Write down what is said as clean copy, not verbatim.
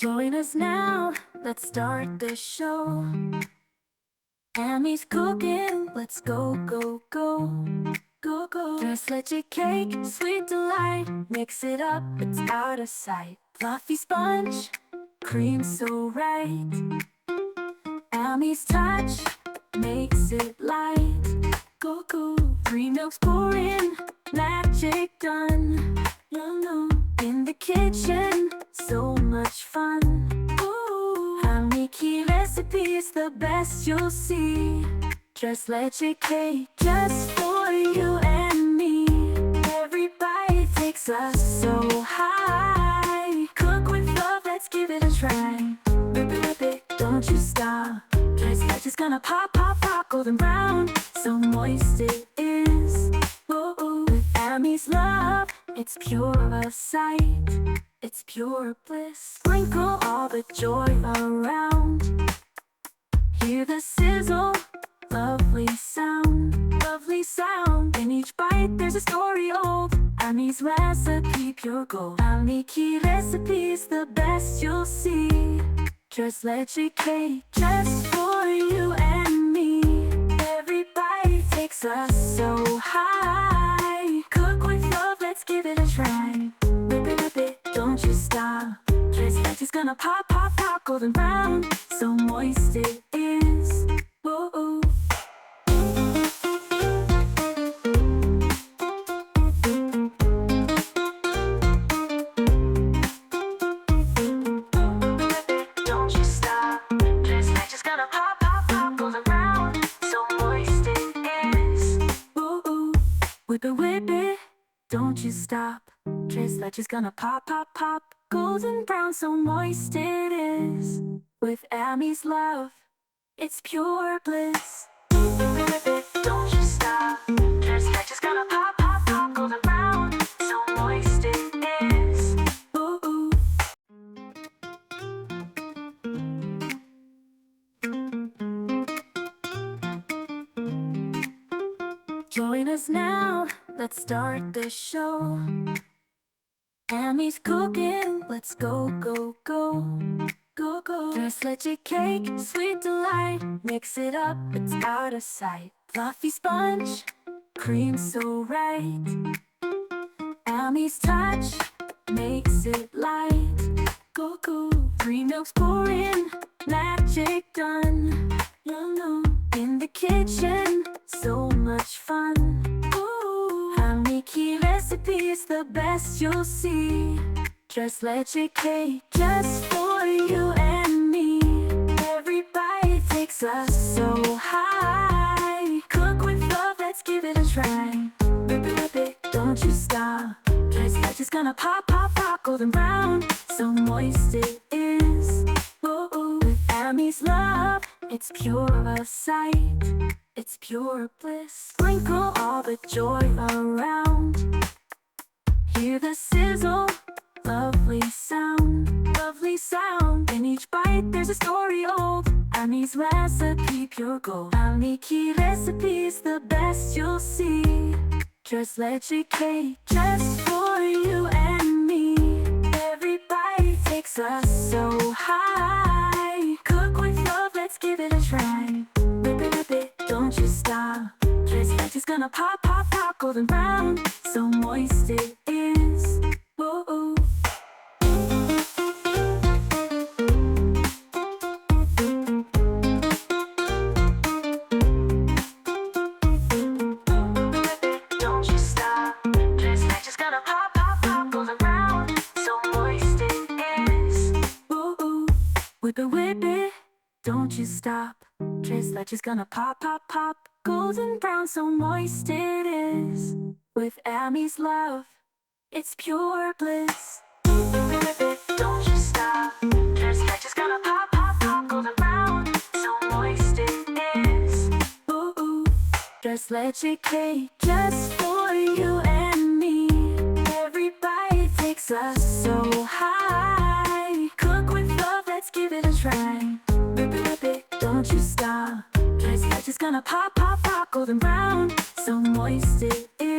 Join us now, let's start the show. Amy's cooking, let's go, go, go. Go, go. Tres Leches Cake, sweet delight. Mix it up, it's out of sight. Fluffy sponge, cream so right. Amy's touch makes it light. Go, go. 3 milks pour in, magic done. No, no. In the kitchen, so much fun. Ooh, Hamiki recipes, the best you'll see. Tres Leches Cake, just for you and me. Every bite takes us so high. Cook with love, let's give it a try. Rip it, don't you stop. Tres Leches gonna pop, pop, pop. Golden brown, so moist it is. Ooh, with Amy's love, it's pure sight. It's pure bliss. Sprinkle all the joy around. Hear the sizzle, lovely sound, lovely sound. In each bite there's a story old. Amy's recipe, pure gold. Amiki recipes, the best you'll see. Tres Leches Cake, just for you and me. Every bite takes us so high. Cook with love, let's give it a try. Rip it, don't you stop. Tres Leches gonna pop, pop, pop. Golden brown, so moist it is. Ooh. Don't you stop. Tres Leches gonna pop, pop, pop. Golden brown, so moist it is. Ooh. Whip it, don't you stop. Tres Leches gonna pop, pop, pop. Golden brown, so moist it is. With Amy's love, it's pure bliss. Don't you stop. Tres Leches gonna pop, pop, pop. Golden brown, so moist it is. Ooh. Join us now, let's start the show. Amy's cooking, let's go, go, go. Go, go. Tres Leches Cake, sweet delight. Mix it up, it's out of sight. Fluffy sponge, cream so right. Amy's touch makes it light. Go, go. 3 milks pour in, magic done. No, no. In the kitchen, so much fun. Ooh, Hamiki recipes, the best you'll see. Tres Leches Cake, just for you and me. Every bite takes us so high. Cook with love, let's give it a try. Rip it, don't you stop. Tres Leches gonna pop, pop, pop. Golden brown, so moist it is. Ooh, with Amy's love, it's pure sight. It's pure bliss. Sprinkle all the joy around. Hear the sizzle, lovely sound, lovely sound. In each bite there's a story old. Amy's recipe, pure gold. Amiki recipes, the best you'll see. Tres Leches Cake, just for you and me. Every bite takes us so high. Cook with love, let's give it a try. Rip it, don't you stop. Tres Leches gonna pop, pop, pop. Golden brown, so moist it is. Ooh. Don't you stop. Tres Leches gonna pop, pop, pop. Golden brown, so moist it is. Ooh. Whip it, don't you stop. Tres Leches gonna pop, pop, pop. Golden brown, so moist it is. With Amy's love, it's pure bliss. Don't you stop. Tres Leches gonna pop, pop, pop. Golden brown, so moist it is. Ooh, Tres Leches Cake, just for you and me. Every bite takes us so high. Cook with love, let's give it a try. Rip it, don't you stop. Tres Leches gonna pop, pop, pop. Golden brown, so moist it is.